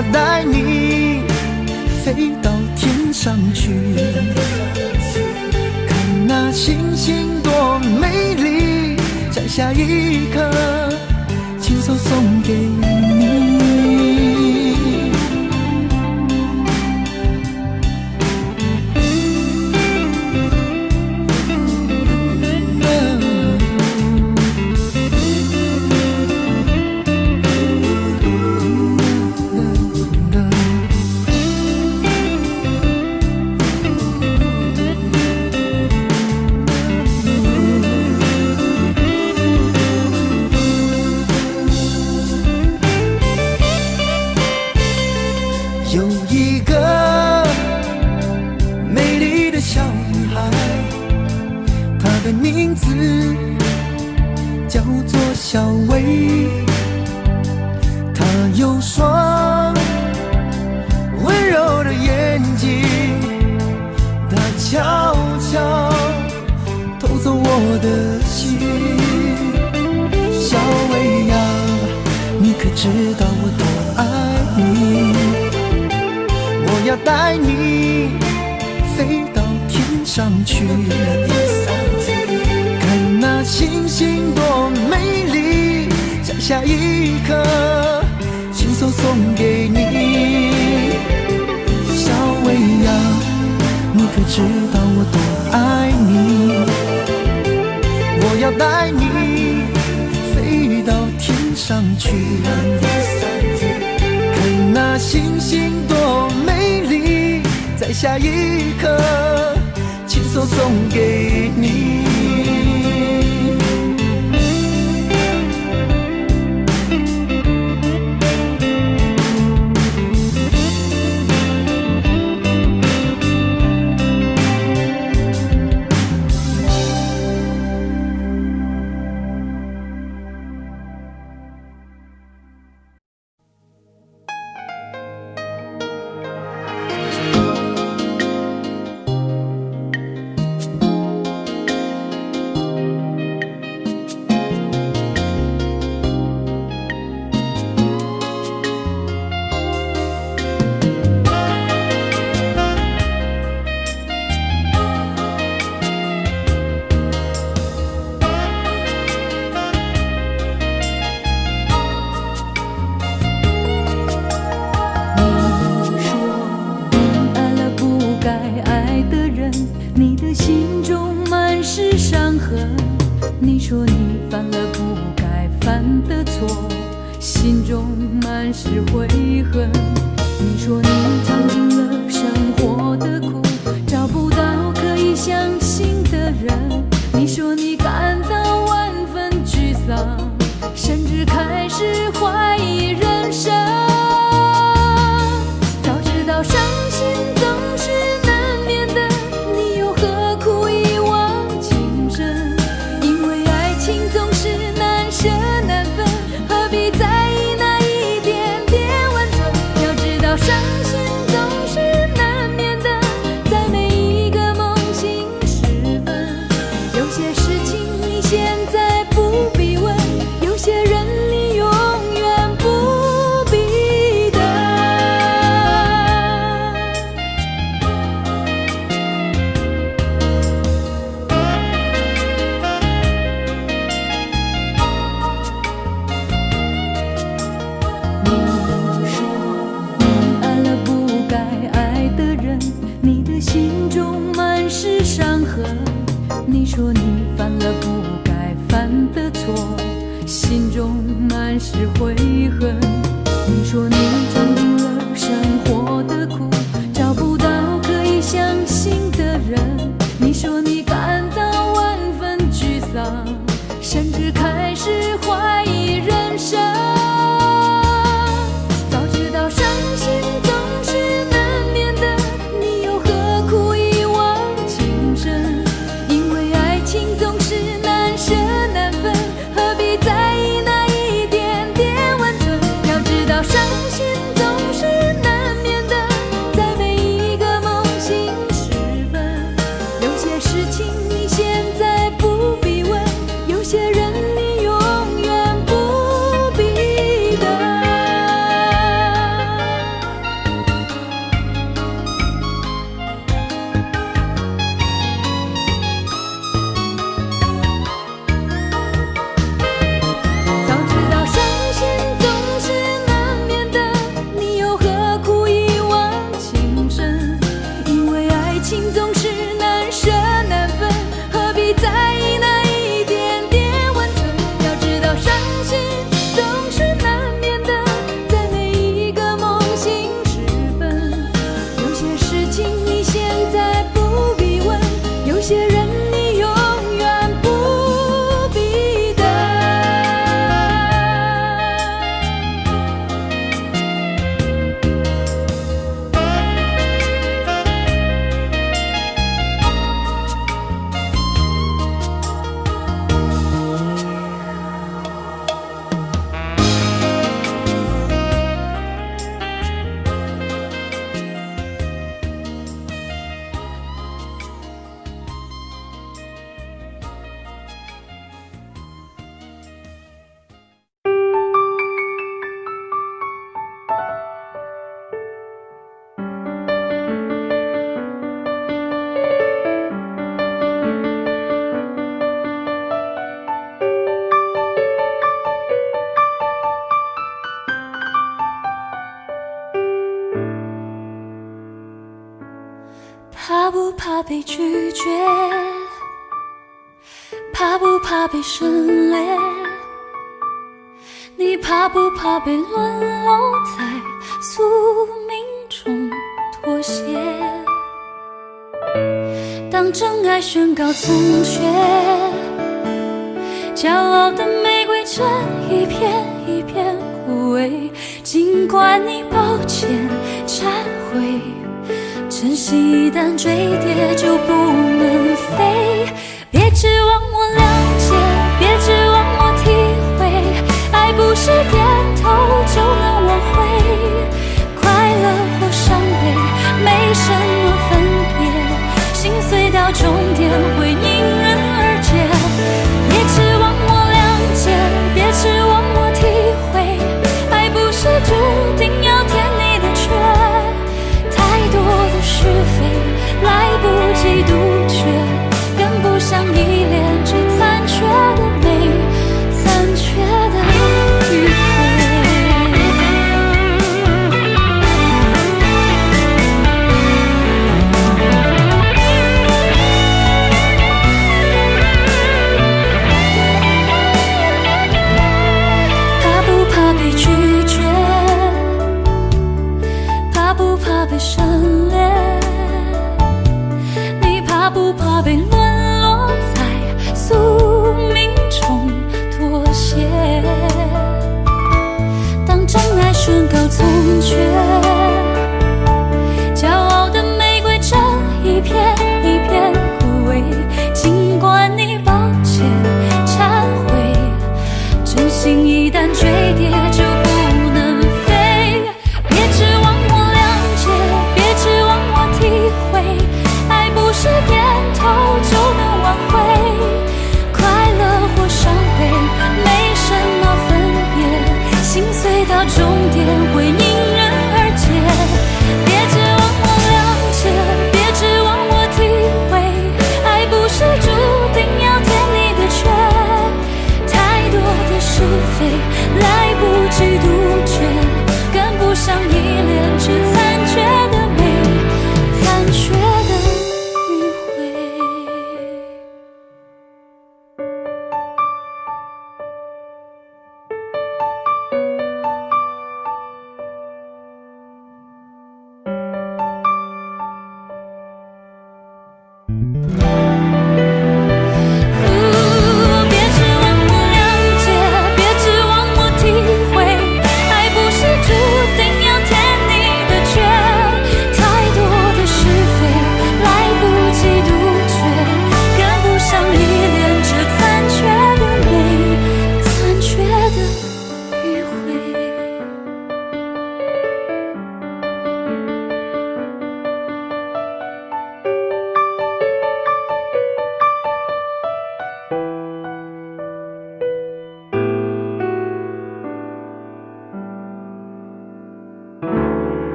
要带你飞到天上去，看那星星多美丽，在下一刻亲手送给你。有一个美丽的小女孩，她的名字叫做小薇，她有双温柔的眼睛，她悄悄偷走我的心。小薇呀，你可知道我多爱你？我要带你飞到天上去，看那星星多美丽，在下一刻亲手送给你。小薇呀，你可知道我多爱你？我要带你飞到天上去，看那星星多美丽，在下一刻亲手送给你。你说你犯了不该犯的错，心中满是悔恨。你说你尝尽了生活的苦，找不到可以相信的人。你说你感到万分沮丧，甚至开始怀疑人生。早知道伤心总是难免的，你又何苦一往情深？因为爱情总是难舍难分，何必在意那一点点温存？要知道伤心总是难免的，在每一个梦醒时分。有些事情你现在不必问，有些人你永远不必等。你说你爱了不该爱的人，你的心中满是伤痕。你说你犯了不该犯的错，心中满是悔恨。你说你尝尽了生活的苦，找不到可以相信的人。你说你感到万分沮丧，甚至开始怀疑人生。早知道伤心总是难免的，你又何苦一往情深？因为爱情总是难舍难分，何必在意那一点点怕不怕被拒绝？怕不怕被省略？你怕不怕被沦落在宿命中妥协？当真爱宣告从缺，骄傲的玫瑰正一片一片枯萎。尽管你抱歉忏悔，真心一旦坠跌就不能飞。别指望我谅解，别指望我体会，爱不是点头就能挽回。快乐或伤悲没什么分别，心碎到终点会因人而解。别指望我谅解，别指望我体会，爱不是注定要填你的缺。太多的是非来不及杜绝，跟不上依恋，只残缺的美，残缺的迂回。怕不怕被拒绝？怕不怕被省略？你怕不怕被沦落在宿命中妥协？当真爱宣告从缺，骄傲的玫瑰正一片一片枯萎。尽管你抱歉忏悔，真心一旦坠跌就不能飞。别指望我谅解，别指望我体会，爱不是点头就能挽回。快乐或伤悲没什么分别，心碎到终点会因人而解。别指望我谅解，别指望我体会，爱不是注定要填你的缺。太多的是非来不及杜绝，跟不上依恋，只残缺的美，残缺的迂回。别指望我谅解，别指望我体会，爱不是注定要填你的缺。太多的是非来不及杜绝，跟不上依恋，只残缺的美，残缺的迂回。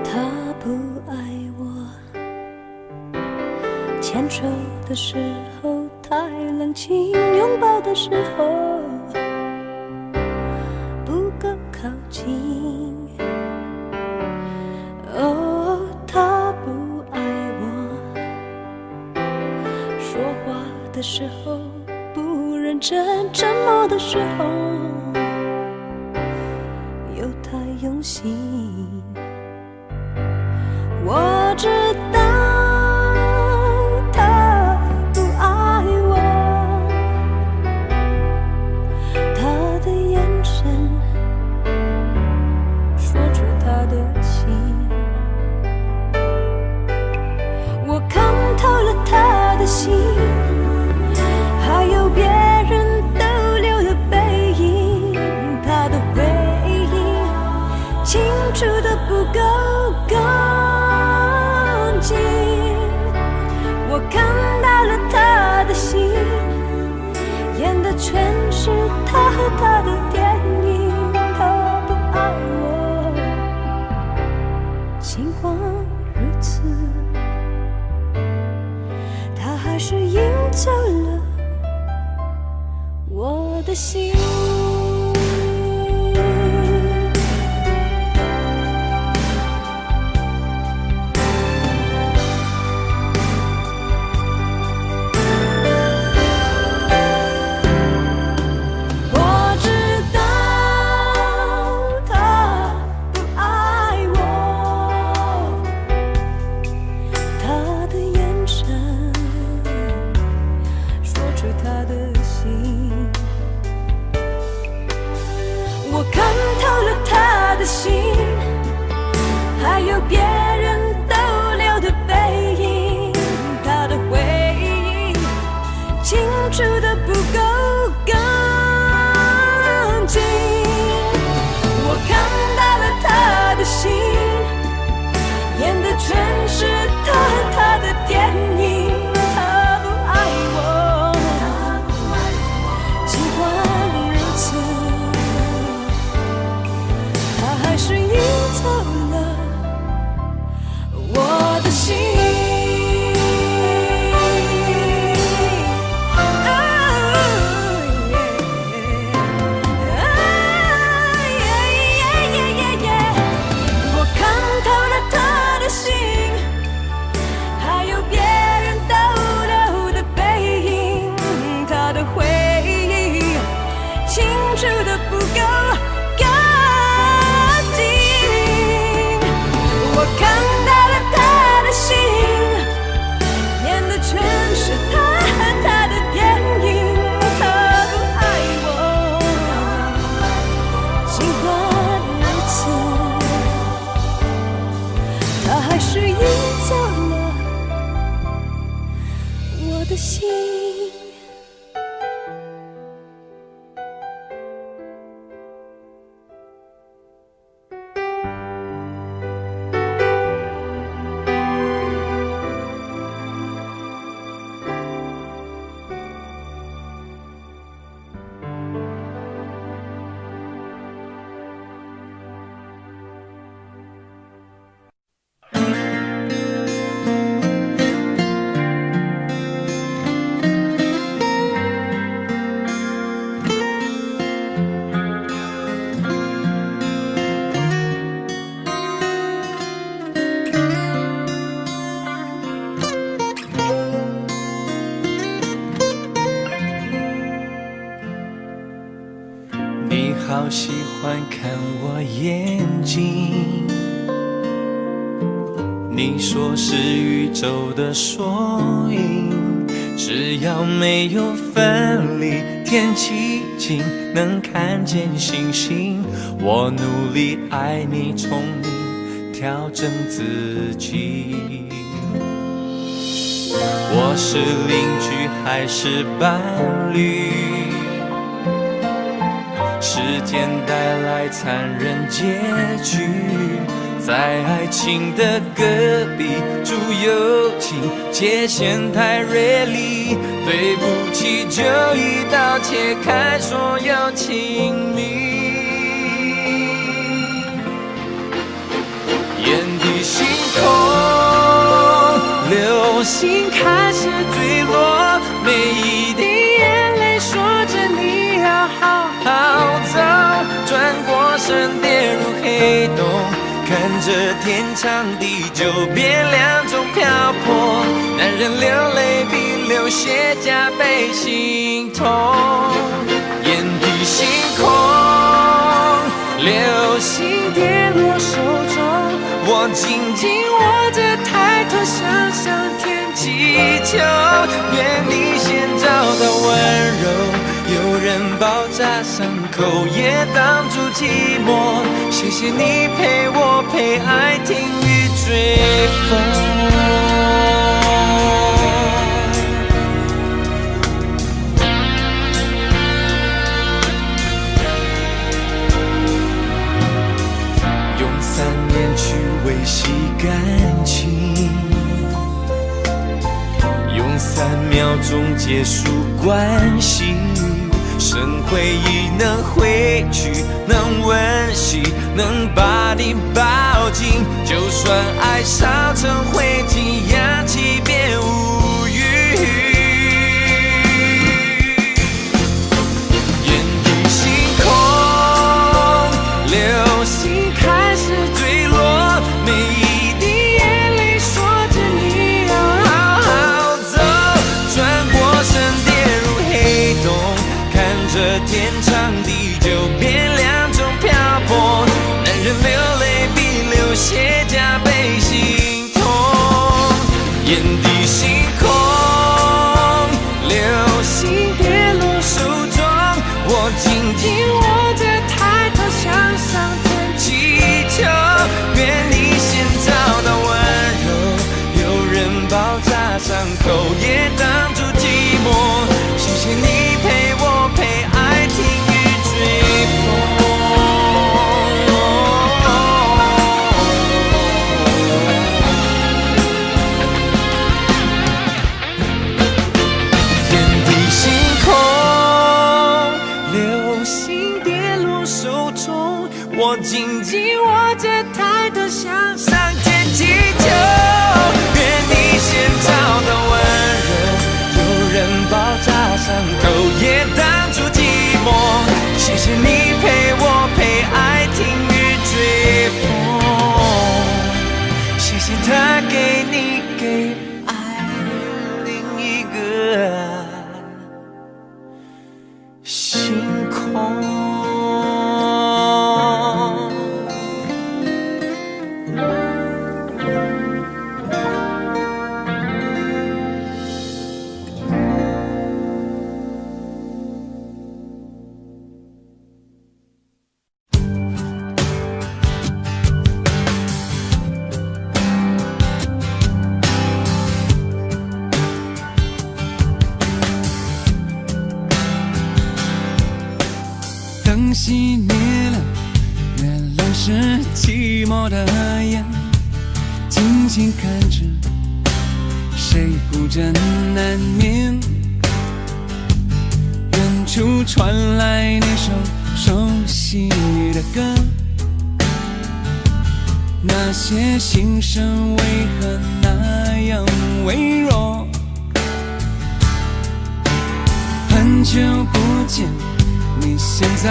他不爱我，牵手的时候太冷清，拥抱的时候不够靠近。哦，他不爱我，说话的时候不认真，沉默的时候又太用心。我知道他不爱我，他的眼神说出他的心。我看透了他的心，还有别人逗留的背影，他的回忆清楚的不够干净。我看到了他的心，演的全是他和他的电影。他不爱我，尽管如此，走了我的心。好喜欢看我眼睛，你说是宇宙的缩影，只要没有分离，天气晴，能看见星星。我努力爱你，宠你，调整自己。我是邻居还是伴侣？时间带来残忍结局，在爱情的隔壁住友情，界限太锐利，对不起就一刀切开所有亲密。眼底星空，流星开始坠落，每一滴眼泪说着你要好好走，转过身跌入黑洞，看着天长地久变两种漂泊，男人流泪比流血加倍心痛。眼底星空，流星跌落手中，我紧紧握着抬头向上天祈求，愿你先找到温柔，有人包扎伤口也挡住寂寞，谢谢你陪我陪爱听雨追风。用3年去维系感情，用3秒钟结束关系，剩回忆能回去，能温习，能把你抱紧，就算爱烧成灰烬，氧气变无语。惜他给你给爱另一个星空。灯熄灭了，原来是寂寞的眼，静静看着谁孤枕难眠。远处传来那首熟悉的歌，那些心声为何那样微弱？很久不见，你现在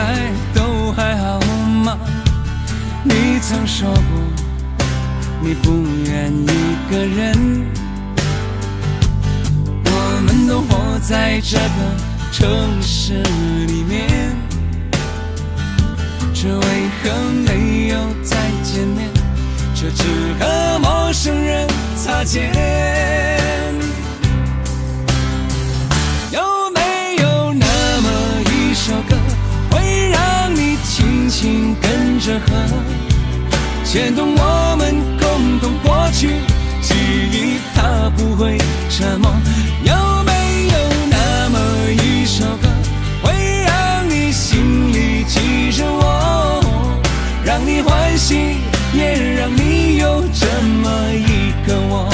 都还好吗？你曾说过你不愿一个人，我们都活在这个城市里面，这为何没有再见面？这只和陌生人擦肩。有没有那么一首歌，会让你轻轻跟着和，牵动我们共同过去，记忆它不会沉默。有没有那么一首歌，会让你心里记着我，让你欢喜，也让你有这么一个我。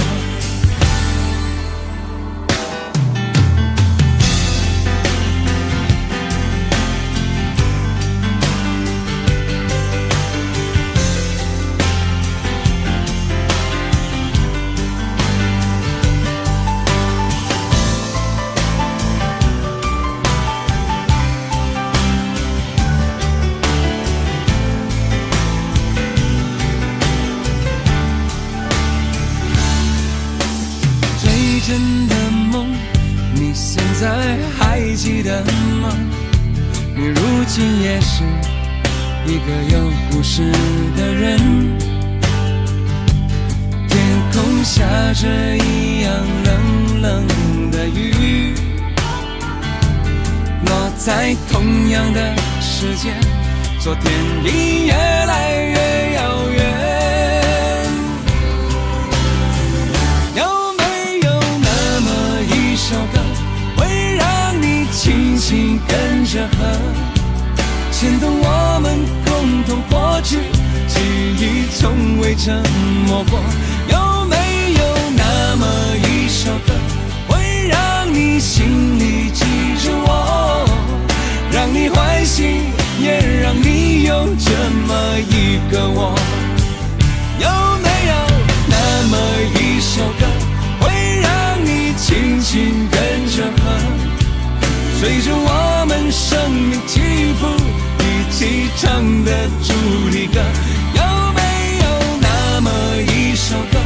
真的梦，你现在还记得吗？你如今也是一个有故事的人。天空下着一样冷冷的雨，落在同样的时间，昨天已越来越遥远。首歌会让你轻轻跟着和，牵动我们共同过去，记忆从未沉默过。有没有那么一首歌，会让你心里记着我，让你欢喜，也让你有这么一个我？有没有那么一首歌，会让你轻轻跟着和，随着我们生命起伏一起唱的主题歌？有没有那么一首歌，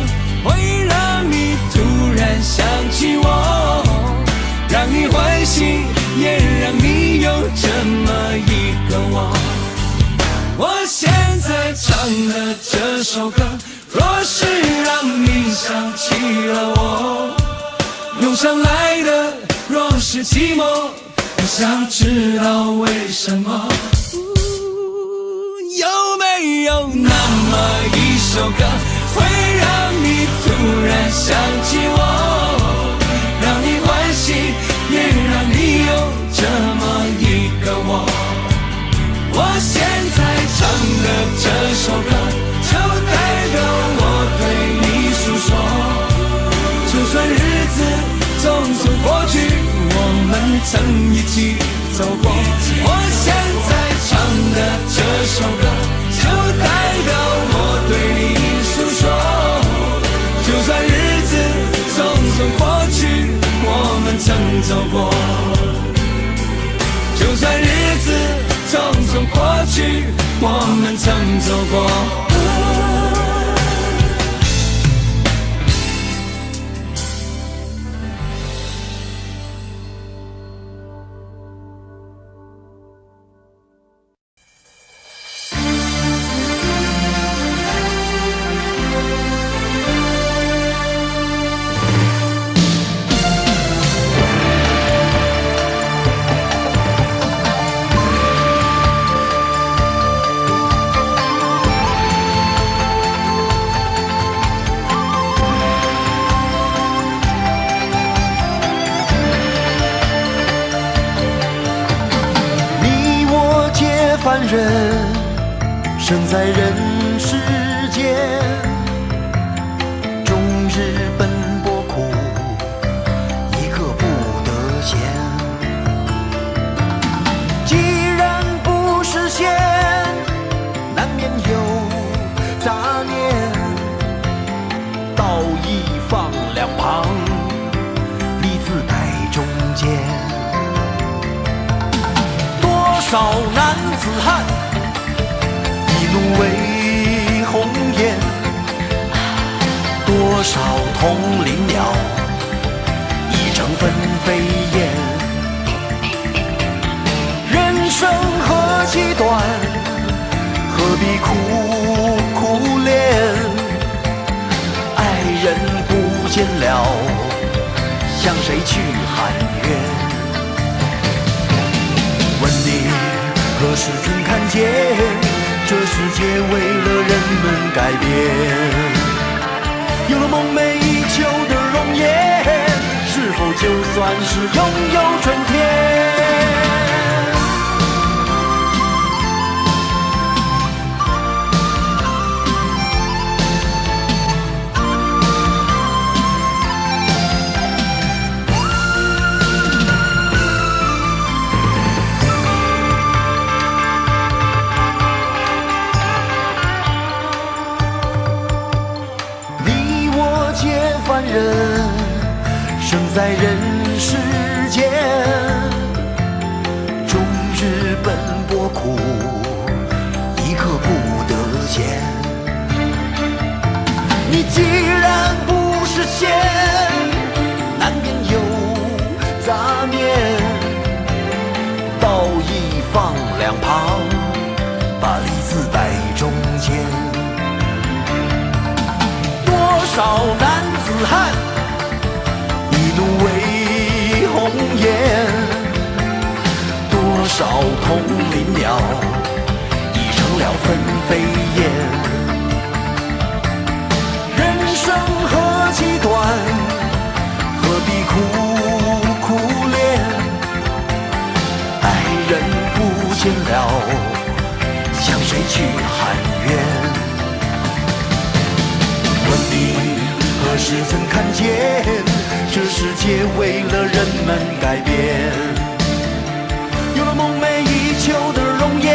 会让你突然想起我，让你欢喜，也让你有这么一个我？我现在唱的这首歌，若是让你想起了我，涌上来的若是寂寞，我想知道为什么。有没有那么一首歌，会让你突然想起我，让你欢喜，也让你有这么一个我？我现在唱的这首歌，就代表我对你诉说。就算日子匆匆过去，我们曾一起走过。我现在唱的这首歌，就代表我对你诉说。就算日子匆匆过去，我们曾走过。就算日子匆匆过去，我们曾走过。人，生在人世间，终日奔波苦，一刻不得闲。既然不实现，难免有杂念，道义放两旁，利字摆中间。多少男子汉，一怒为红颜；多少同林鸟，一成分飞燕。人生何其短，何必苦苦恋？爱人不见了，向谁去喊冤？问你何时曾看见，这世界为了人们改变？有了梦寐以求的容颜，是否就算是拥有春天？凡人生在人世间，终日奔波苦，一刻不得闲。你既然不实现，难免有杂念，道义放两旁，把利字摆中间。多少男子汉，一怒为红颜；多少同林鸟，已成了分飞燕。人生何其短，何必苦苦恋？爱人不见了，向谁去喊冤？问你何时曾看见，这世界为了人们改变？有了梦寐以求的容颜，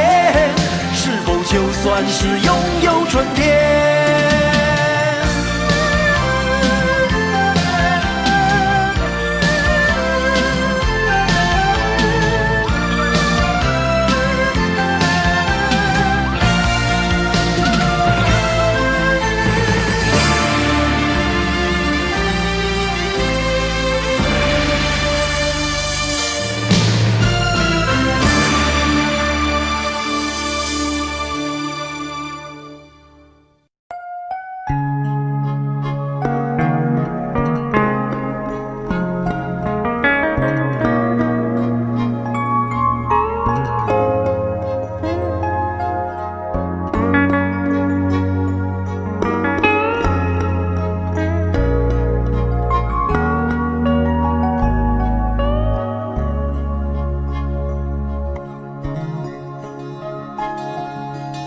是否就算是拥有春天？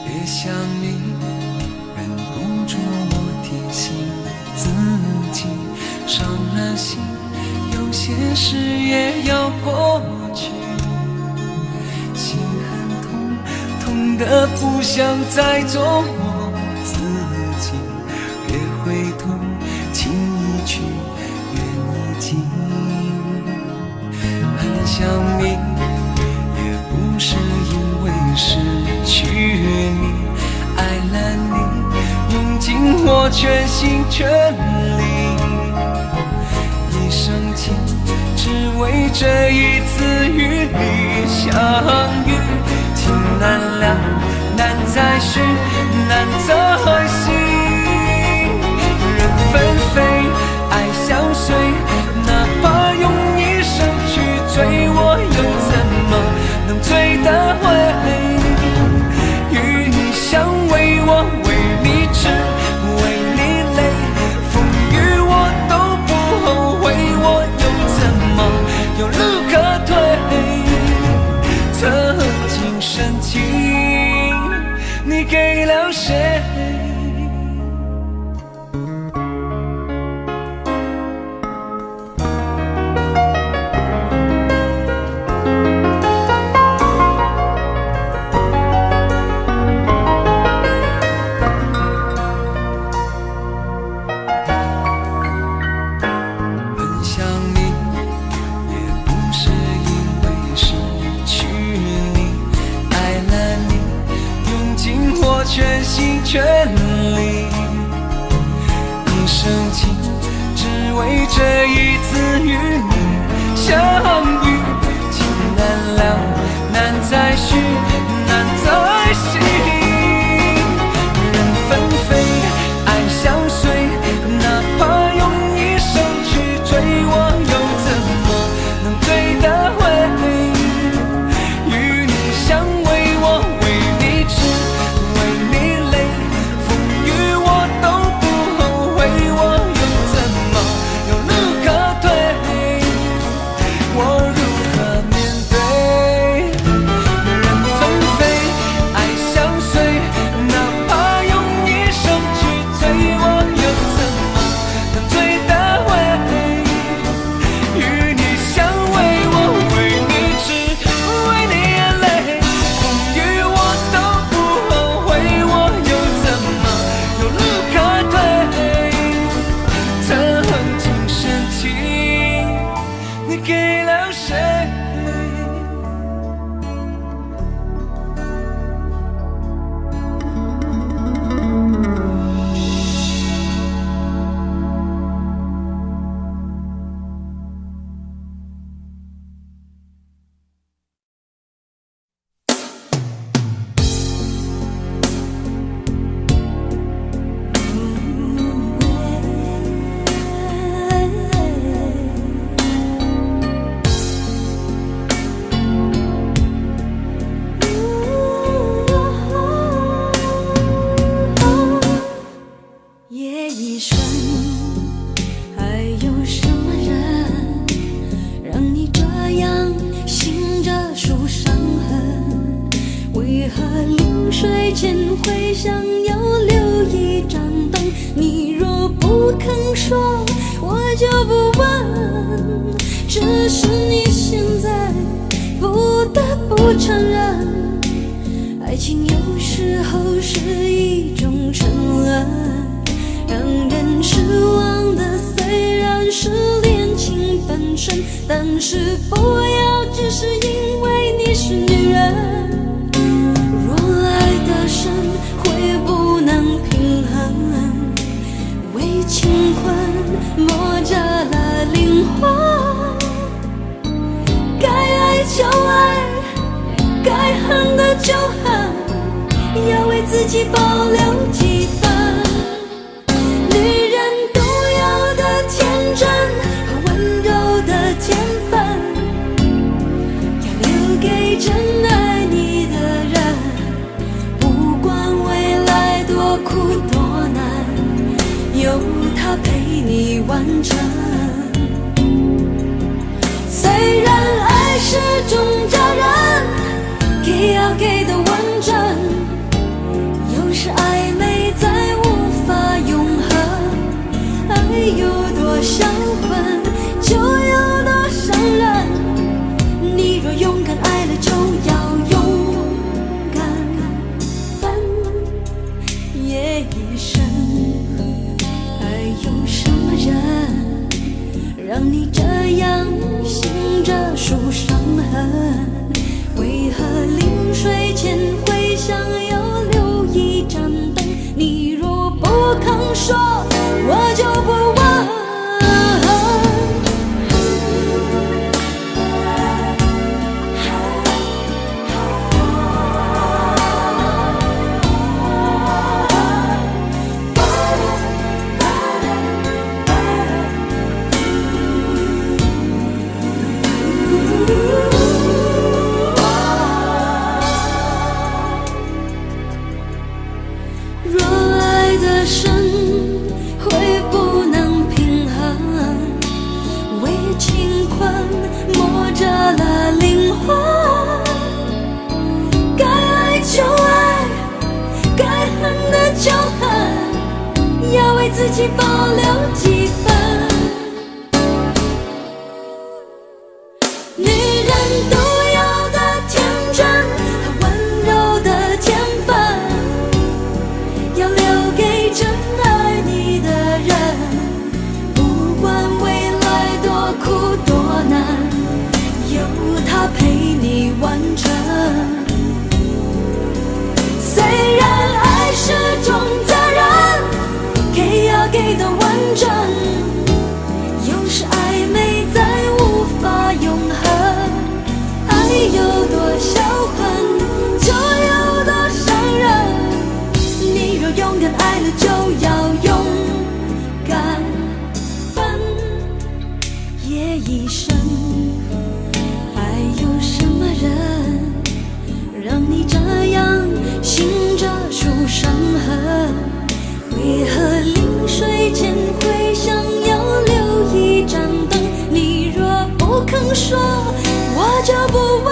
别想你，忍不住我提醒自己，伤了心，有些事也要过去。心很痛，痛得不想再做我自己。别回头，情已去，缘已尽。很想你，也不是因为失去你，爱了你，用尽我全心全力。一生情，只为这一次与你相遇。情难了，难再续，难再续。人纷飞，爱相随，哪怕用一生去追，我又怎么能追得回？与你相偎，我为你痴，为你累，风雨我都不后悔，我又怎么有路可退？曾经深情。全力，一生情只为这一次与你相遇。情难了，难再续，难再续。人纷飞，爱相随，哪怕用一生去追，我又怎么能追得回？与你相偎，我为你痴，为你累，风雨我都不后悔，我又怎么有路可退？我如何面对？人纷飞，爱相随，哪怕用一生去追，我又怎么能追得回？与你相偎，我为你痴，为你泪，风雨我都不后悔，我又怎么有路可退？曾经深情，你给了谁？夜已深，还有什么人让你这样醒着数伤痕？为何临睡前会想要留一盏灯？你若不肯说，我就不问。只是你现在不得不承认，爱情有时候是一种沉沦。让人失望的虽然是恋情本身，但是不要只是因为你是女人。若爱得深，会不能平衡，为情困磨折了灵魂。该爱就爱，该恨的就恨，要为自己保留几分。女人独有的天真和温柔的天分，要留给真爱你的人。不管未来多苦多难，有他陪你完成。虽然爱是种责任，给要给的完整，有时暧昧再无法永恒。爱有多销魂，就有多伤人。你若勇敢爱了，就要勇敢分。夜已深，还有什么人让你这样醒着数伤痕？为何临睡前会想要留一盏灯？你若不肯说，我就不问。若爱得深，会不能平衡，为情困磨折了灵魂。该爱就爱，该恨的就恨，要为自己保留几分。女人独有的天真和温柔的天分，要留给真爱你的人。不管未来多苦多难，有他陪你完成。虽然爱是种一段完整。有时暧昧再无法永恒，爱有多销魂，就有多伤人。你若勇敢爱了，就要勇敢分，夜已深。还有什么人让你这样醒着数伤痕？为何临睡前会想要留一盏灯？你若不肯说，我就不问。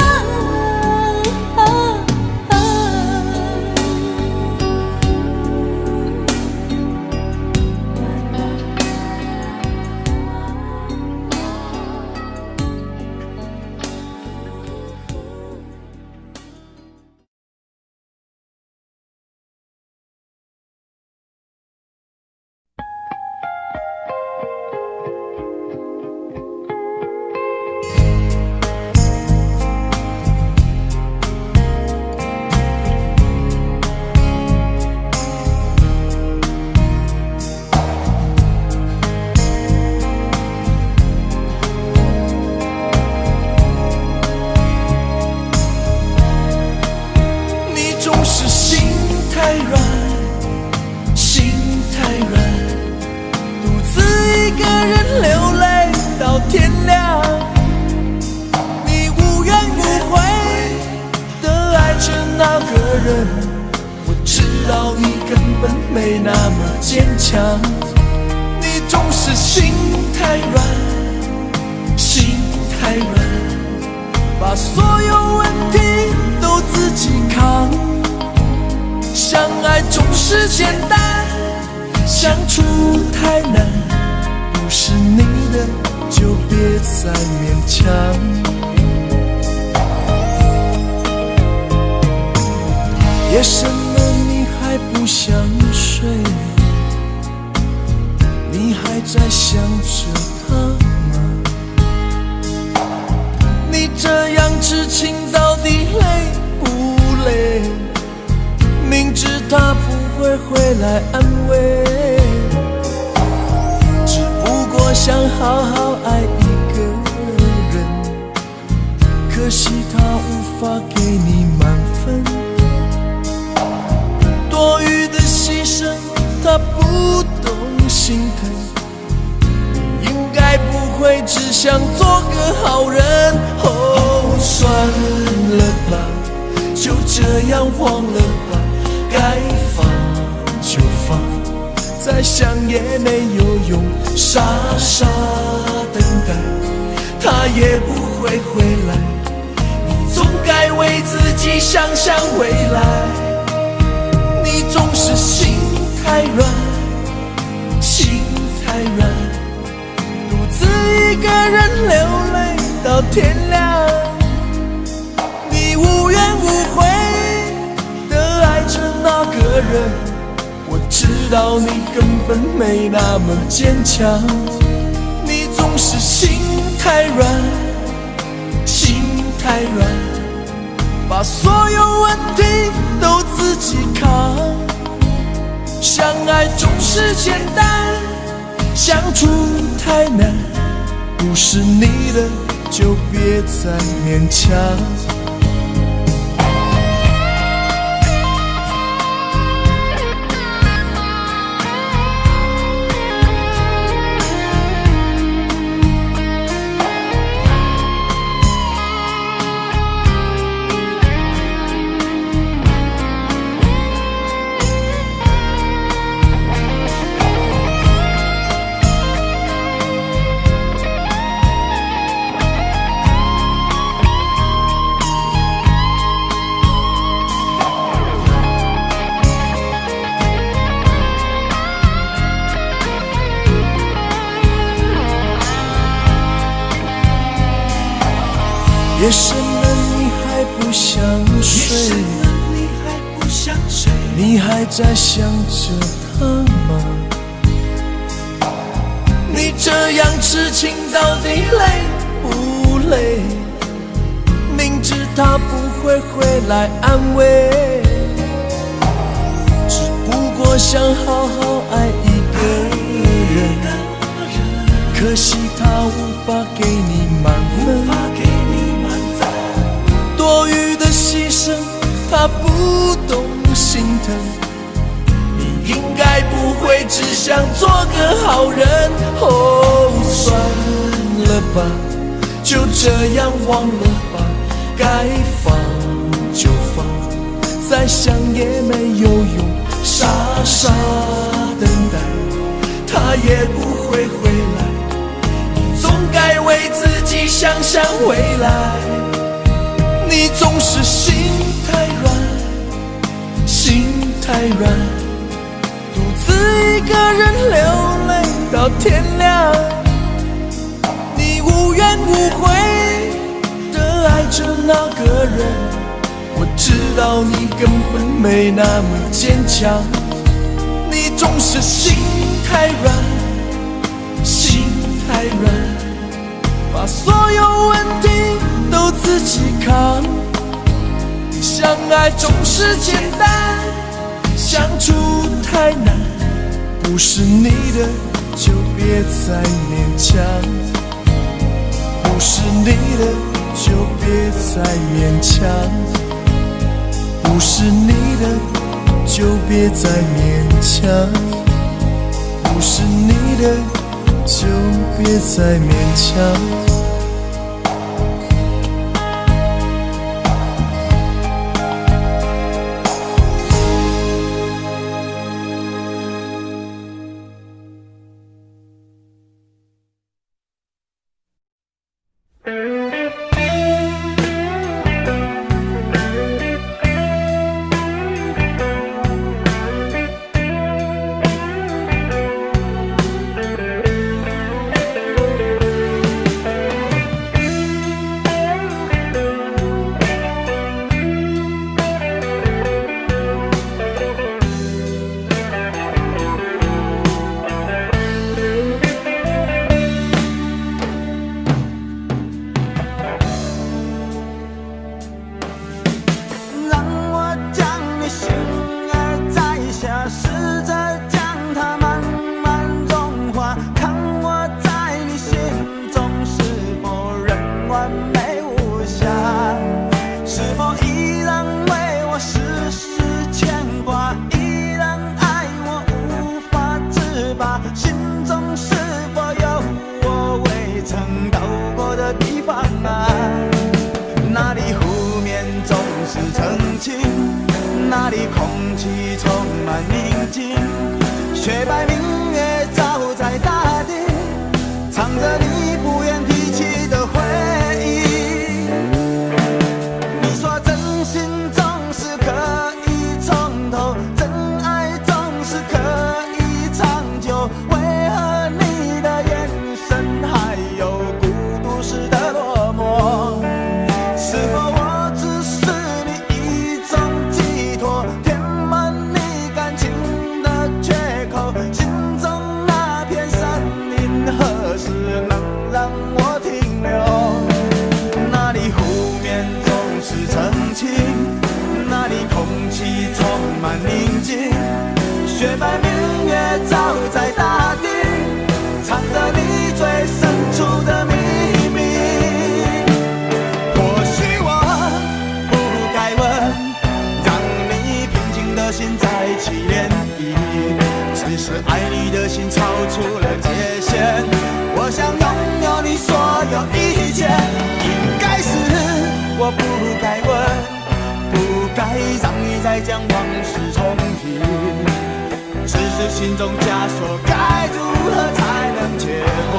天亮，你无怨无悔的爱着那个人，我知道你根本没那么坚强，你总是心太软，心太软，把所有问题都自己扛，相爱总是简单，相处太难，不是你的就别再勉强。夜深了你还不想睡，你还在想着他吗？你这样痴情到底累不累？明知他不会回来安慰，想好好爱一个人，可惜他无法给你满分，多余的牺牲他不懂心疼，你应该不会只想做个好人。哦，算了吧，就这样忘了吧，该放就放，再想也没有用，傻傻等待，他也不会回来，你总该为自己想想未来。你总是心太软，心太软，独自一个人流泪到天亮，你无怨无悔的爱着那个人，我知道你根本没那么坚强，你总是心太软，心太软，把所有问题都自己扛，相爱总是简单，相处太难，不是你的就别再勉强。夜深了你还不想睡，你还在想着他吗？你这样痴情到底累不累？明知他不会回来安慰，只不过想好好爱一个人，话不懂心疼，你应该不会只想做个好人。哦，算了吧，就这样忘了吧，该放就放，再想也没有用，傻傻等待，他也不会回来，你总该为自己想想未来。你总是心太软，心太软，独自一个人流泪到天亮。你无怨无悔地爱着那个人，我知道你根本没那么坚强。你总是心太软，心太软，把所有问题都自己扛。相爱总是简单，相处太难，不是你的就别再勉强，不是你的就别再勉强，不是你的就别再勉强，不是你的就别再勉强。那里空气充满宁静，雪白明月照在大地，唱着你不愿提起的回忆。你说真心总是可以从头，真爱总是可以长久，为何你的眼神还有孤独时的落寞？是否我只是你一种寄托，填满你感情的缺口？心中那片森林何时能让我停留？那里湖面总是澄清，那里空气充满宁静，雪白明月照在大地，藏着你最深处的秘密。或许我不该问，让你平静的心再起涟漪，只是爱你的心超出了界限。我想拥有你所有一切，应该是我不该问，不该让你再将往事重提，只是心中枷锁该如何才能解脱？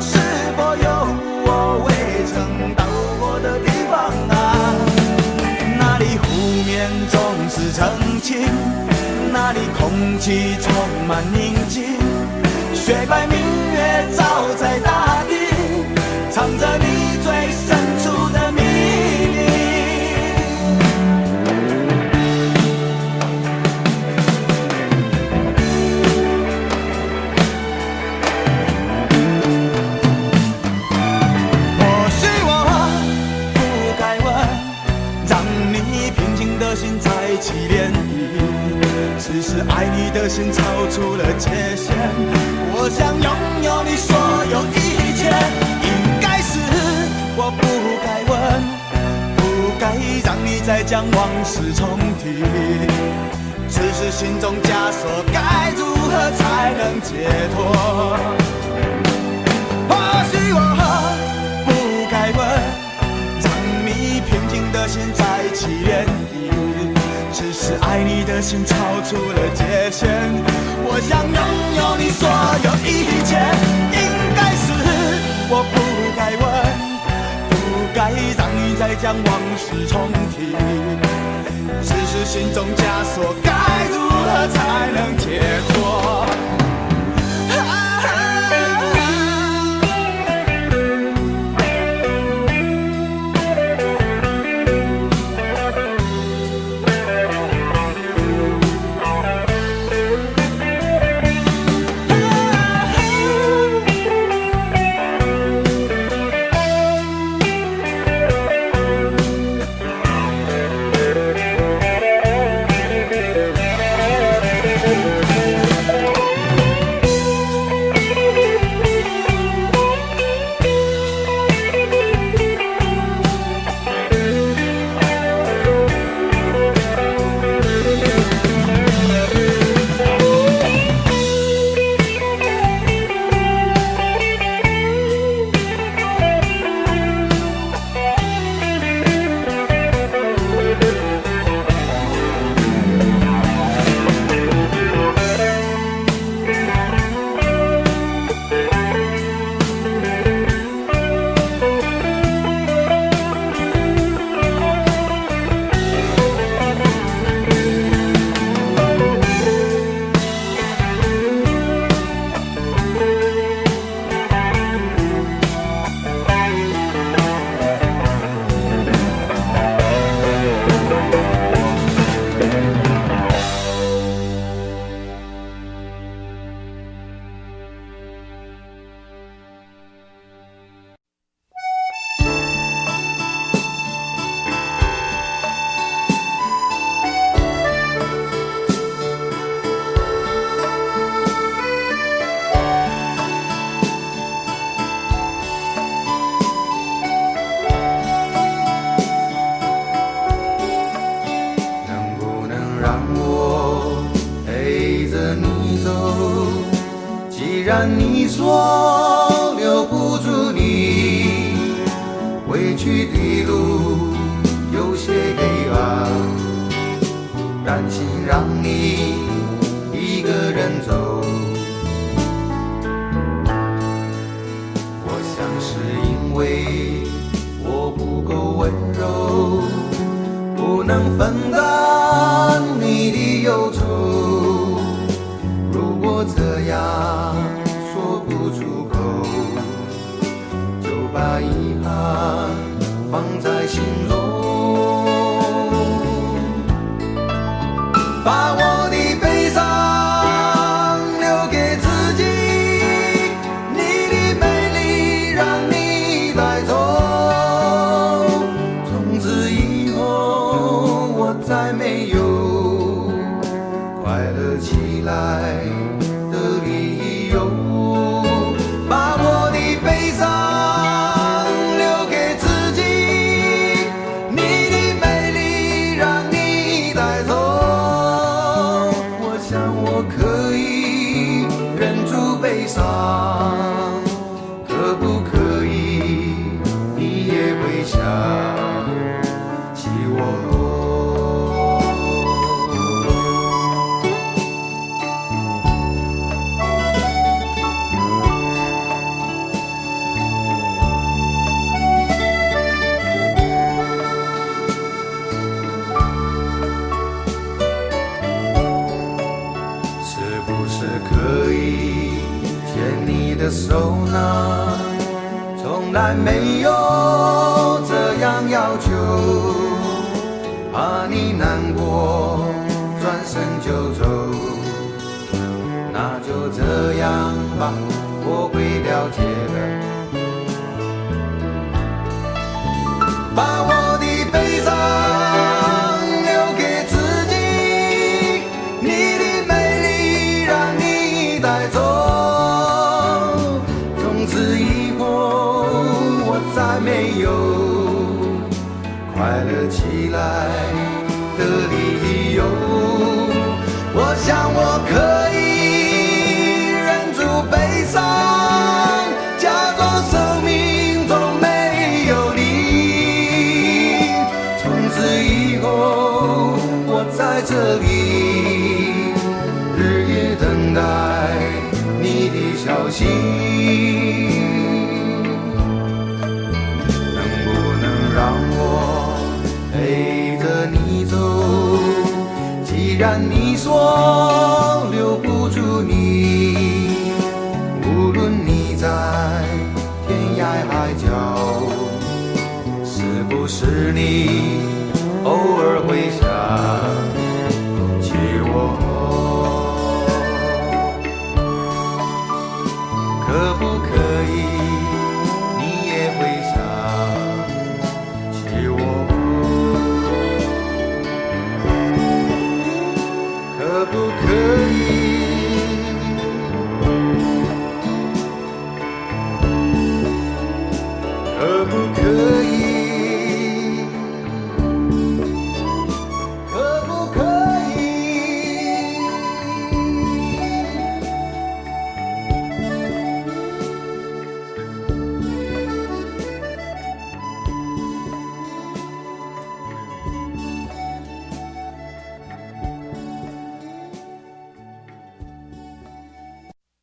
是否有我未曾到过的地方啊？那里湖面总是澄清，那里空气充满宁静，雪白明月照在大地，藏着你最深处的秘密。或许我不该问，让你平静的心再起涟漪，只是爱你的心超出了界限，我想拥有你所有一切。应该是我不该问，不该让你再将往事重提，只是心中枷锁该如何才能解脱？或许我不该问，让你平静的心再起涟漪，只是爱你的心超出了界限，我想拥有你所有一切。应该是我不该问，不该让你再将往事重提，只是心中枷锁该如何才能解脱？既然你说留不住你，回去的路有些黑暗，担心让你一个人走。我想是因为我不够温柔，不能分担你的忧愁。如果这样说不出口，就把遗憾放在心中，把我的悲伤留给自己，你的美丽让你带走。从此以后我再没有快乐起来的理由，把我的悲伤留给自己，从来没有这样要求，怕你难过，转身就走。那就这样吧，我会了解的。把我的悲伤留给自己，你的美丽让你带走。从此以后，我再没有快乐起来的理由。我想我可以忍住悲伤，假装生命中没有你。从此以后，我在这里日夜等待你的消息。能不能让我陪着你走？既然你说留不住你，无论你在天涯海角，是不是你偶尔会想起我？可不可以你也会想起我？可不可以？可不可以？可不可以？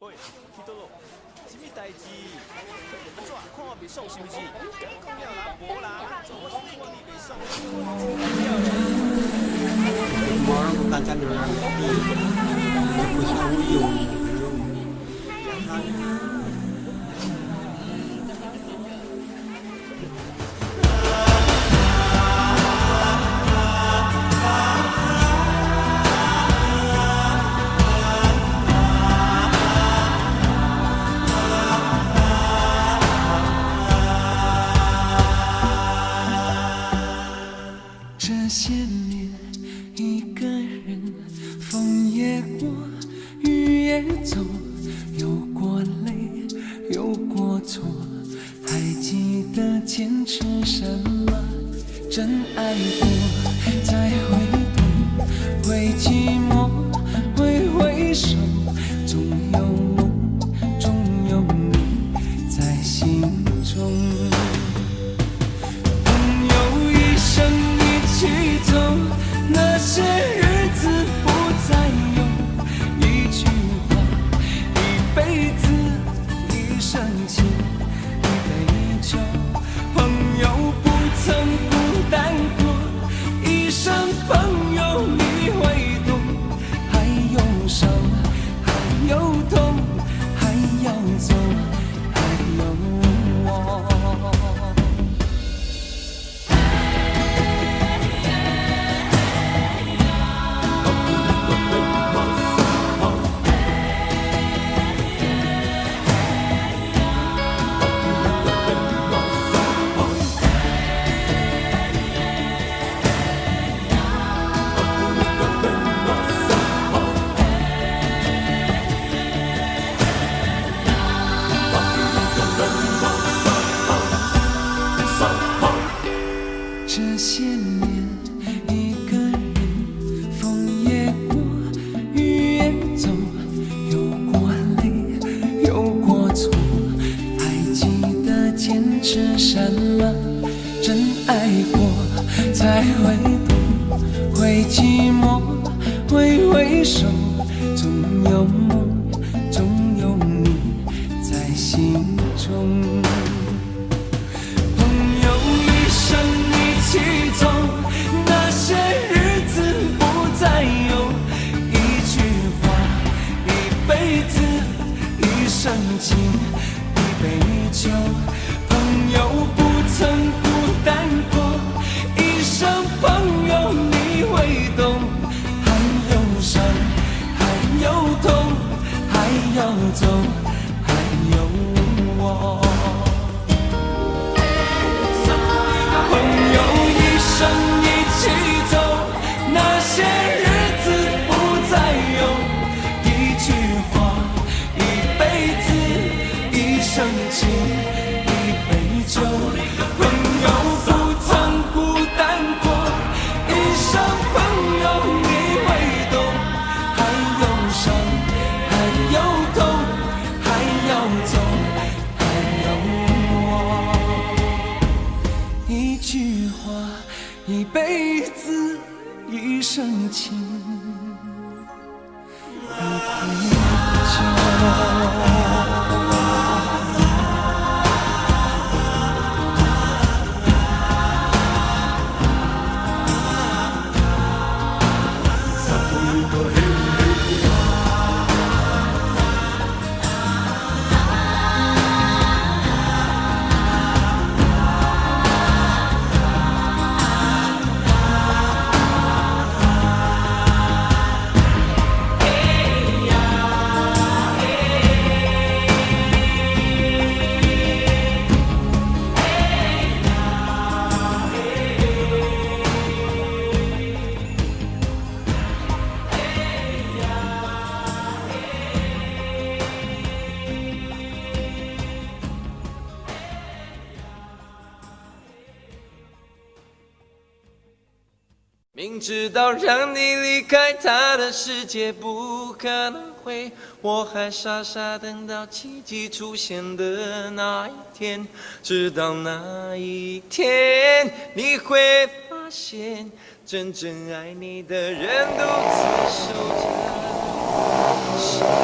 喂，去倒落？什么代志？安怎？看我袂爽是不是？讲了啦，无啦，做我是看你袂爽，Orang bukan orang di Pusat Uyung. 深情一杯酒。明知道让你离开他的世界不可能会，我还傻傻等到奇迹出现的那一天。直到那一天，你会发现，真正爱你的人独自守着伤悲。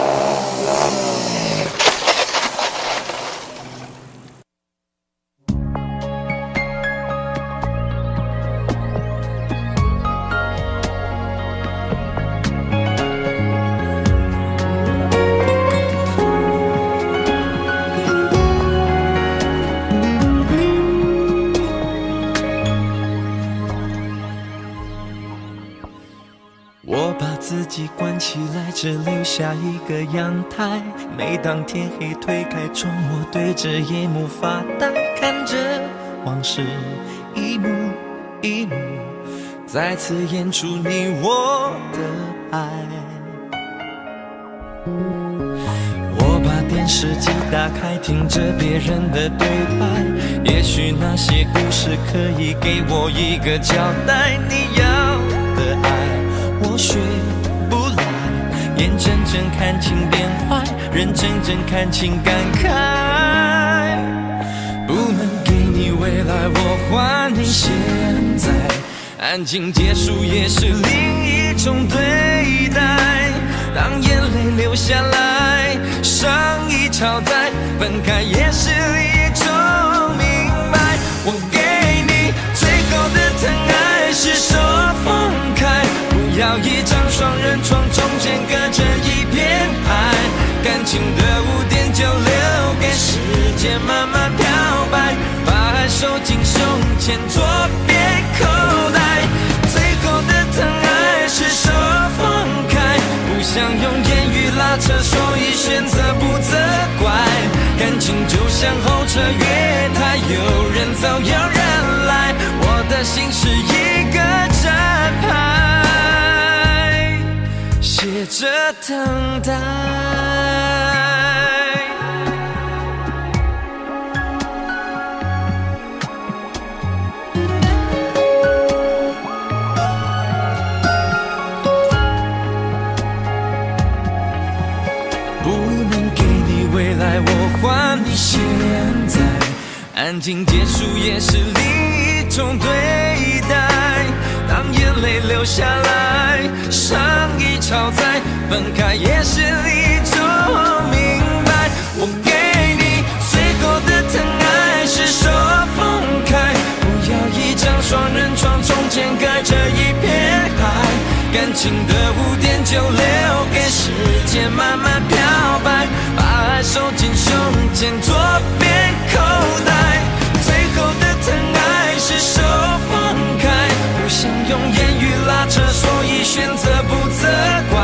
我把自己关起来，只留下一个阳台。每当天黑推开窗，我对着夜幕发呆，看着往事一幕一幕再次演出你我的爱。我把电视机打开，听着别人的对白，也许那些故事可以给我一个交代。你要的爱我学不来，眼睁睁看情变坏，人睁睁看情感慨。不能给你未来，我还你现在。安静结束也是另一种对待。当眼泪流下来，伤已超载，分开也是一种明白。我给你最后的疼爱是手放开，不要一张双人床，中间隔着一片海。感情的污点就留给时间慢慢漂白，把爱收进胸前左边口袋。最后的疼爱是手放开，不想用言语拉扯，所以选择不责怪。感情就像候车月台，有人走有人来，我的心是一个站牌，写着等待。我还你现在，安静结束也是另一种对待。当眼泪流下来，伤已超载，分开也是一种明白。我给你最后的疼爱是手放开，不要一张双人床，中间隔着一片海。感情的污点就留给时间慢慢漂白，把爱收进胸前左边口袋。最后的疼爱是手放开，不想用言语拉扯，所以选择不责怪。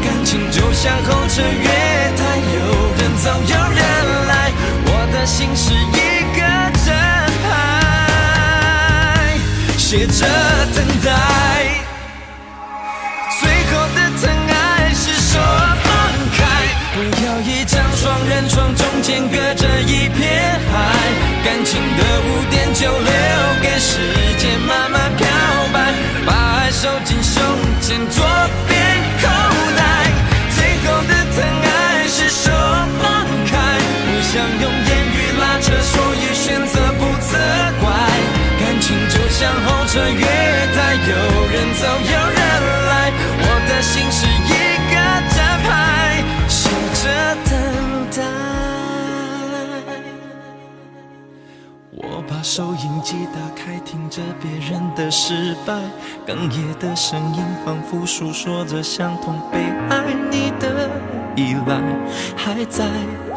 感情就像候车月台，有人走有人来，我的心是一个站牌，写着等待。最后的疼爱是手放开，不要一张双人床，中间隔着一片海。感情的污点就留给时间慢慢漂白，把爱收进胸前左边口袋。最后的疼爱是手放开，不想用言语拉扯，所以选择不责怪。感情就像候车月台，有人走有人我把收音机打开，听着别人的失败，哽咽的声音仿佛诉说着相同被爱你的依赖，还在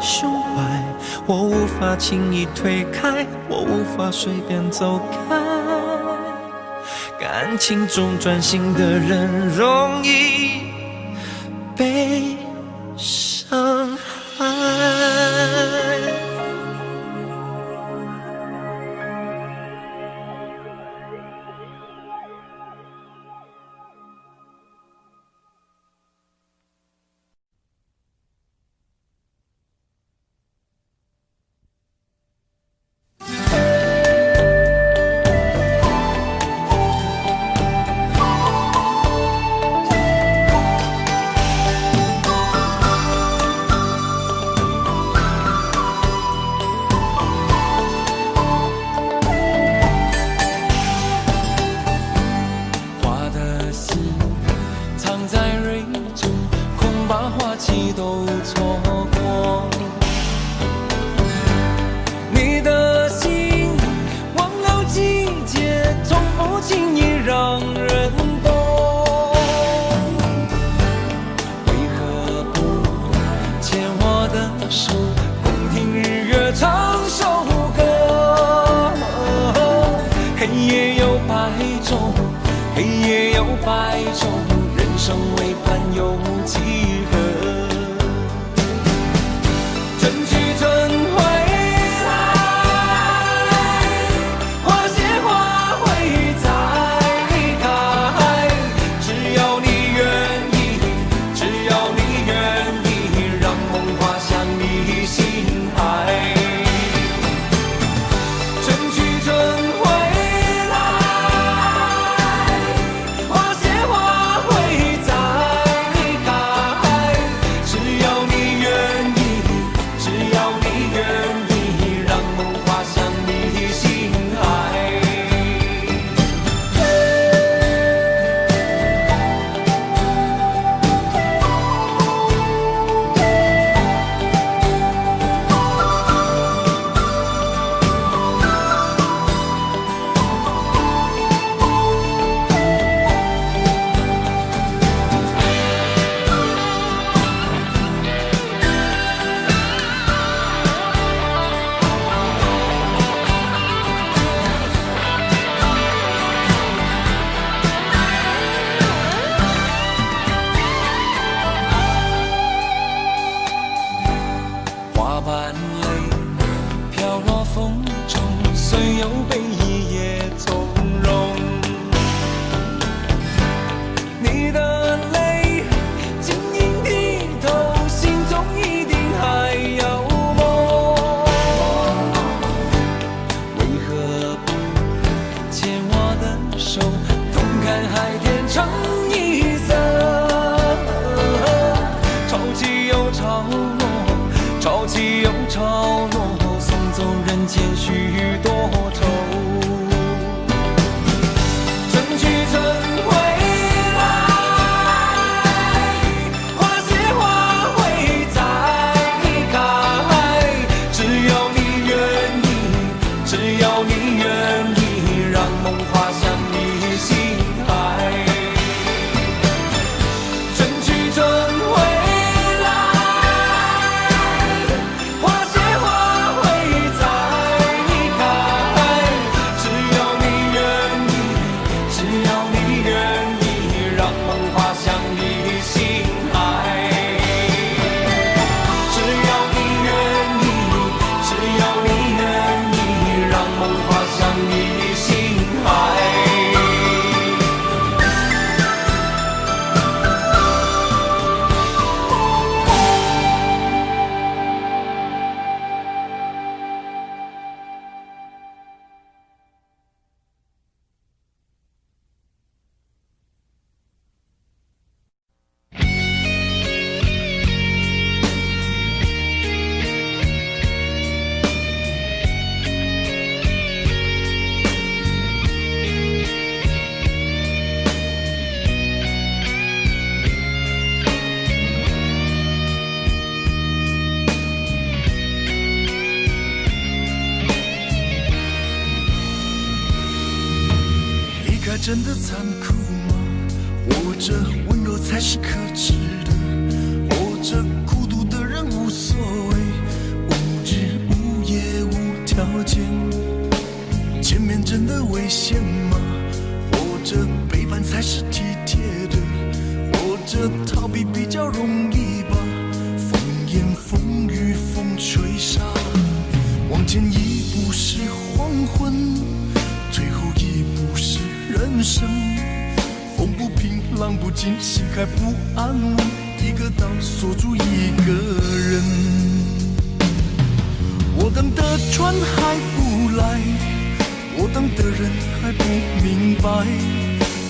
胸怀，我无法轻易推开，我无法随便走开。感情中专心的人容易被伤害。花谢花会在。真的残酷吗？活着温柔才是可耻的，活着孤独的人无所谓，无日无夜无条件。前面真的危险吗？活着背叛才是体贴的，活着逃避比较容易吧。风言风语风吹沙，往前一步是黄昏，退后一步是人生。风不平浪不静，心还不安稳，一个岛锁住一个人。我等的船还不来，我等的人还不明白，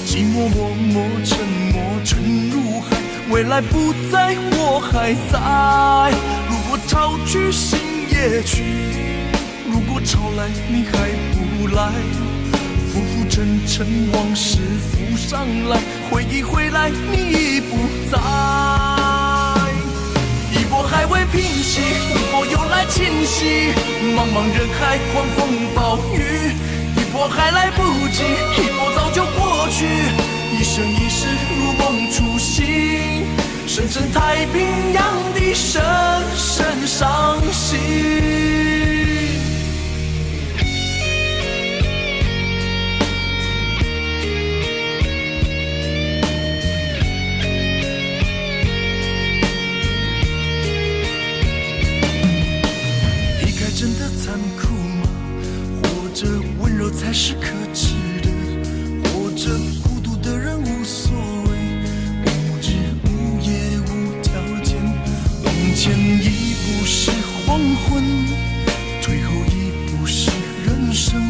寂寞默默沉默沉入海，未来不在我还在。如果潮去心也去，如果潮来你还不来，浮浮沉沉往事浮上来，回忆回来你已不在。一波还未平息，一波又来侵袭，茫茫人海狂风暴雨，一波还来不及，一波早就过去，一生一世如梦初醒，深深太平洋的深深伤心。真的残酷吗？活着温柔才是可耻的，活着孤独的人无所谓，无日无夜无条件。往前一步是黄昏，退后一步是人生。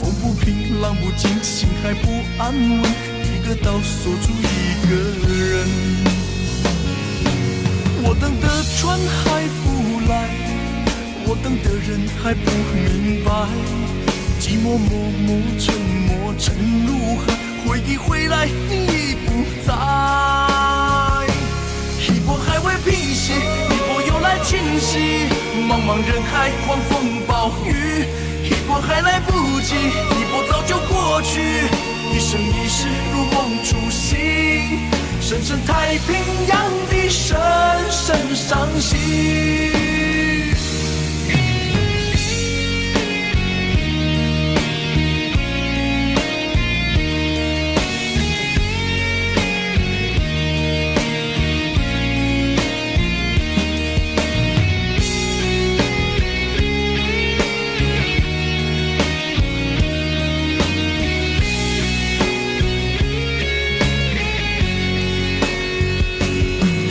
风不平浪不静，心还不安稳，一个岛锁住一个人。我等的船还不来，我等的人还不明白，寂寞默默沉默沉入海，回忆回来你已不在。一波还未平息，一波又来侵袭，茫茫人海狂风暴雨，一波还来不及，一波早就过去，一生一世如梦初醒，深深太平洋的深深伤心。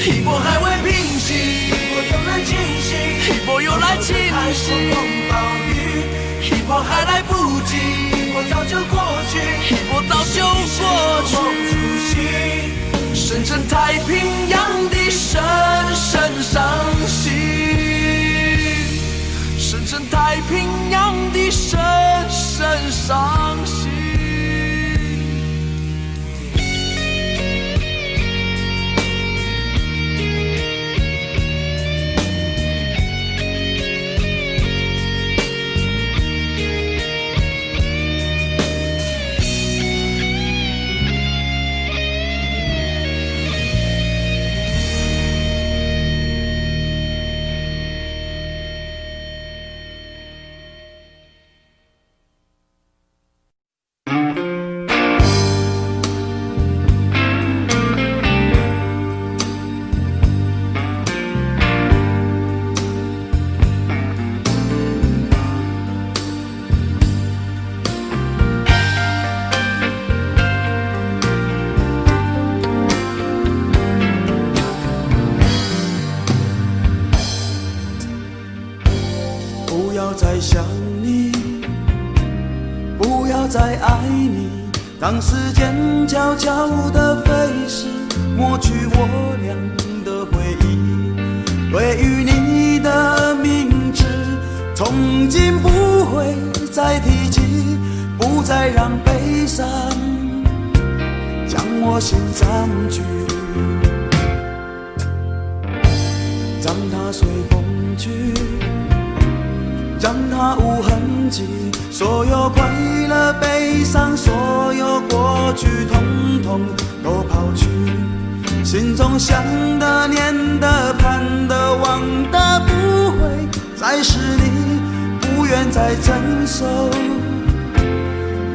一波还未平息，一波又来侵袭，一波又来侵袭，一波还来不及，一波早就过去，一波早就过去，深深太平洋的深深伤心，深深太平洋的深深伤心。不要再想你，不要再爱你，当时间悄悄地飞逝，抹去我俩的回忆。对于你的名字，从今不会再提起，不再让悲伤将我心占据，让它随风去，让它无痕迹，所有快乐悲伤，所有过去统统都抛去，心中想的、念的、盼的、望的，不会再是你，不愿再承受，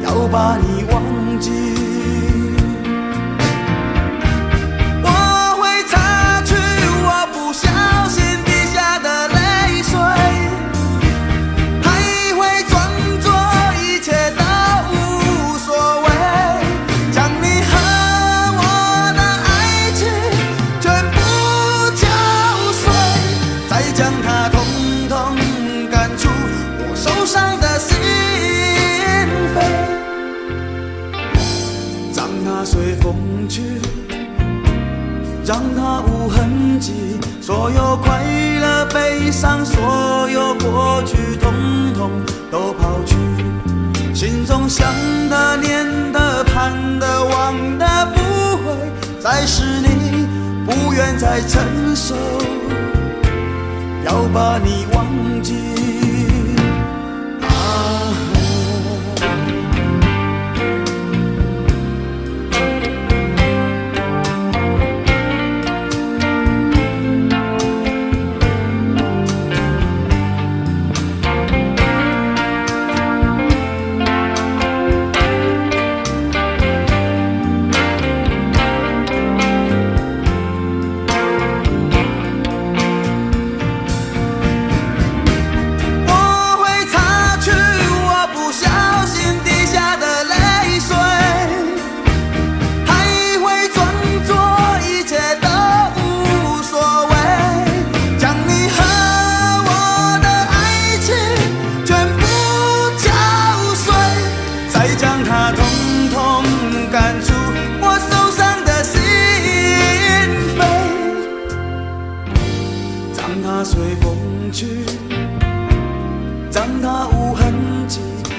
要把你忘记。我会擦去我不小心滴下的泪水，还会装作一切都无所谓，将你和我的爱情全部搅碎，再将它统统赶出我受伤的心扉，让它随风去，让它无痕迹，所有快乐悲伤，所有过去统统都抛去，心中想的、念的、盼的、望的，不会再是你，不愿再承受，要把你忘记。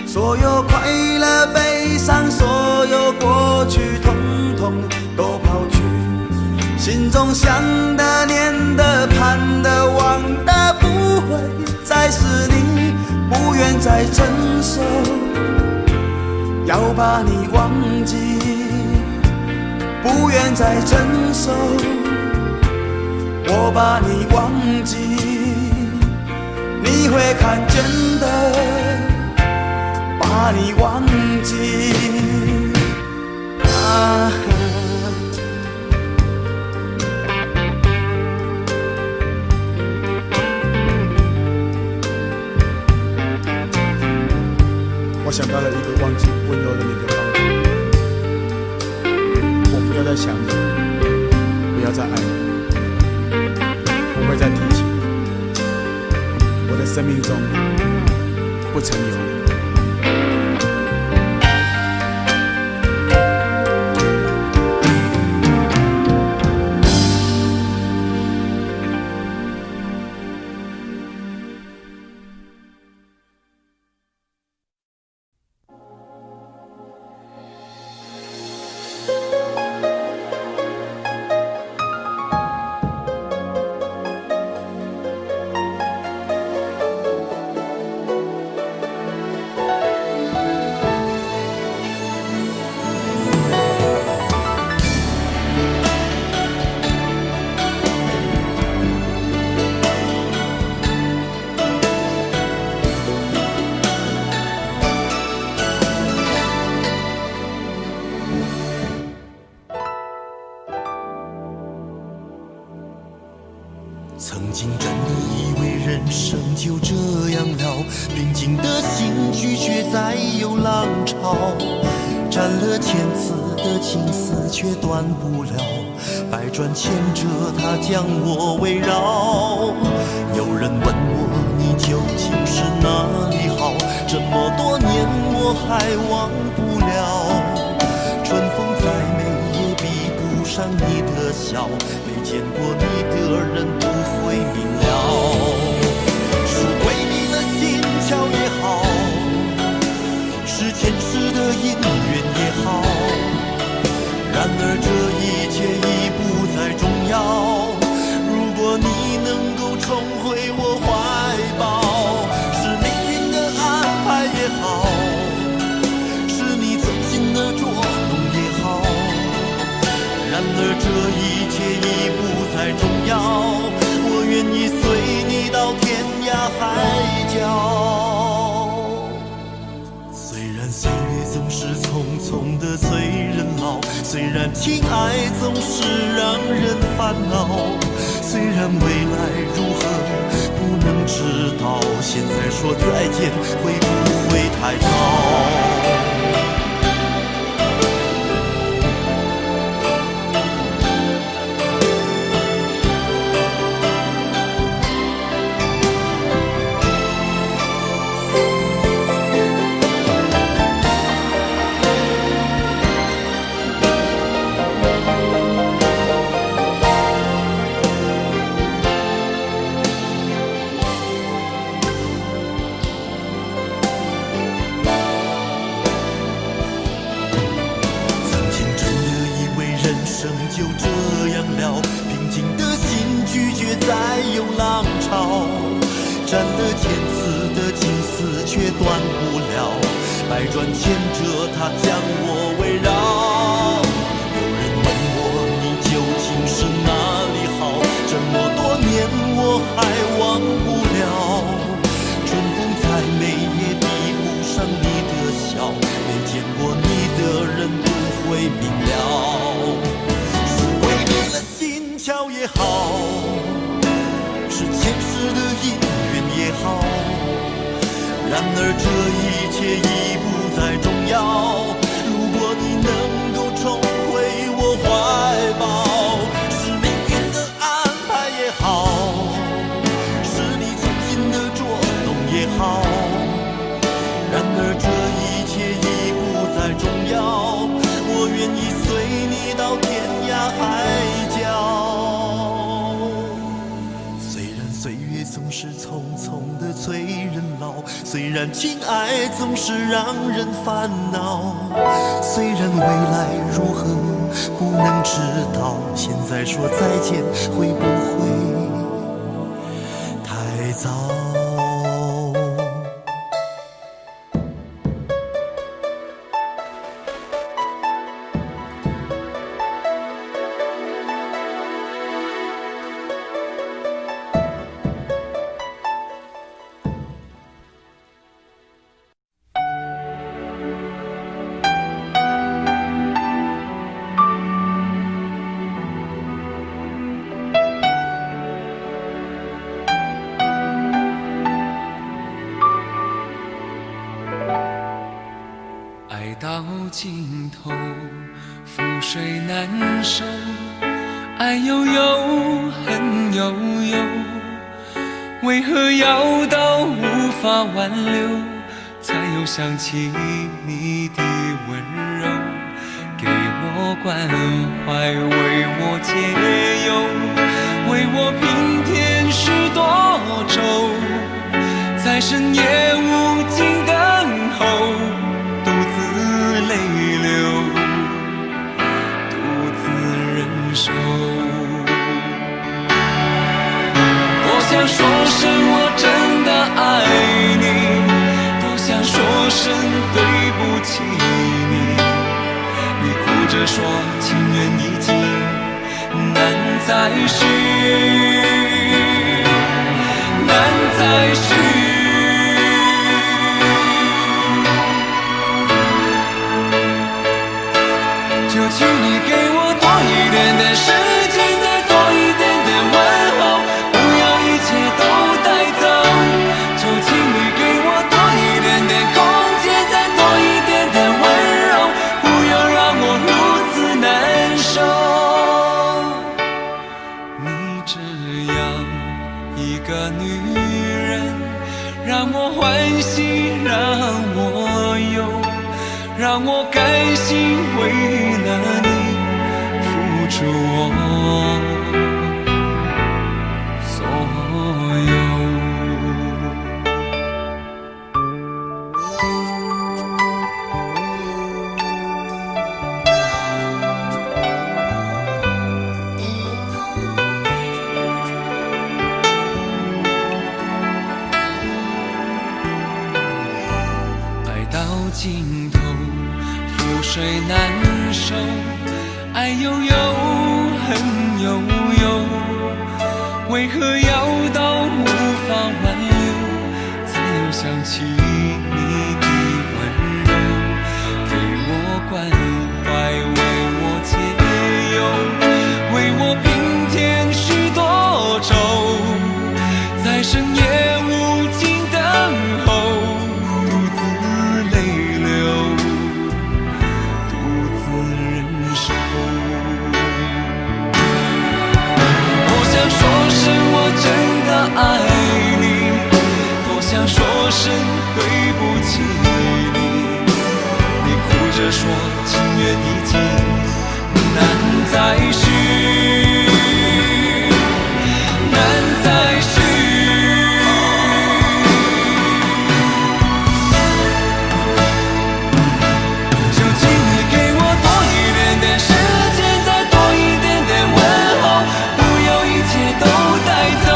所有快乐悲伤，所有过去统统都抛去，心中想的、念的、盼的、望的，不会再是你，不愿再承受，要把你忘记，不愿再承受，我把你忘记，你会看见的，把你忘记啊。我想到了一个忘记温柔的你的方法，我不要再想你，不要再爱你，不会再提起你，我的生命中不曾有你。曾经真的以为人生就这样了，平静的心拒绝再有浪潮，斩了千次的情丝却断不了，百转千折它将我围绕。有人问我你究竟是哪里好，这么多年我还忘不了，春风再美也比不上你的笑，没见过你的人不会明了。是鬼迷了心窍也好，是前世的因缘也好，然而这一切已不再重要。如果你能够重回我怀抱，是命运的安排也好，是你存心的捉弄也好，虽然岁月总是匆匆的催人老，虽然情爱总是让人烦恼，虽然未来如何不能知道，现在说再见会不会太早？就这样了，平静的心拒绝再有浪潮，斩了千次的情丝却断不了，百转千折它将我围绕。有人问我你究竟是哪里好，这么多年我还忘不了，春风再美也比不上你的笑，没见过你的人不会明了。桥也好，是前世的因缘也好，然而这一切已不再重要。如果你能够重回我怀抱，是命运的安排也好，是你存心的捉弄也好，然而这一切已不再重要。我愿意随你到天涯海角。岁月总是匆匆的催人老，虽然情爱总是让人烦恼，虽然未来如何不能知道，现在说再见会不会太早？到尽头，覆水难收，爱悠悠，恨悠悠，为何要到无法挽留，才又想起你的温柔，给我关怀，为我解忧，为我平添许多愁，在深夜无尽等候，独自泪流，独自忍受。多想说声我真的爱你，多想说声对不起你，你哭着说情缘已尽，难再续，难再续。就请你给我多一点的时间，再多一点的问候，不要一切都带走。就请你给我多一点的空间，再多一点的温柔，不要让我如此难受。你这样一个女人，让我欢喜，让我忧，让我甘心为了你付出我所有。爱到尽头，覆水难收，爱悠悠，恨悠悠，为何要到无法挽留，才又想起你的温柔，起你。你哭着说情缘已经难再续，难再续。就请你给我多一点点时间，再多一点点问候，不要一切都带走。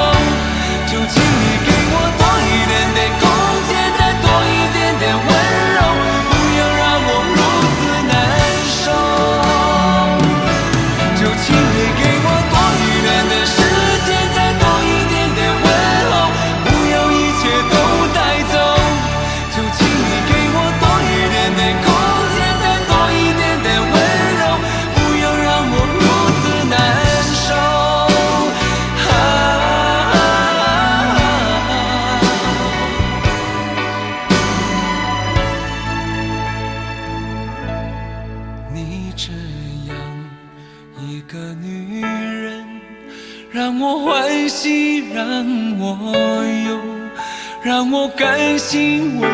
就请你给我多一点点空间，再多一点点温柔，不要让我如此难受。就请你给我多一点点时间，再多一点点问候，不要一切都带走。就请你给我多一点点空间，再多一点点温柔，不要让我如此难受。你这样一个女人，让我欢喜，让我忧，让我甘心为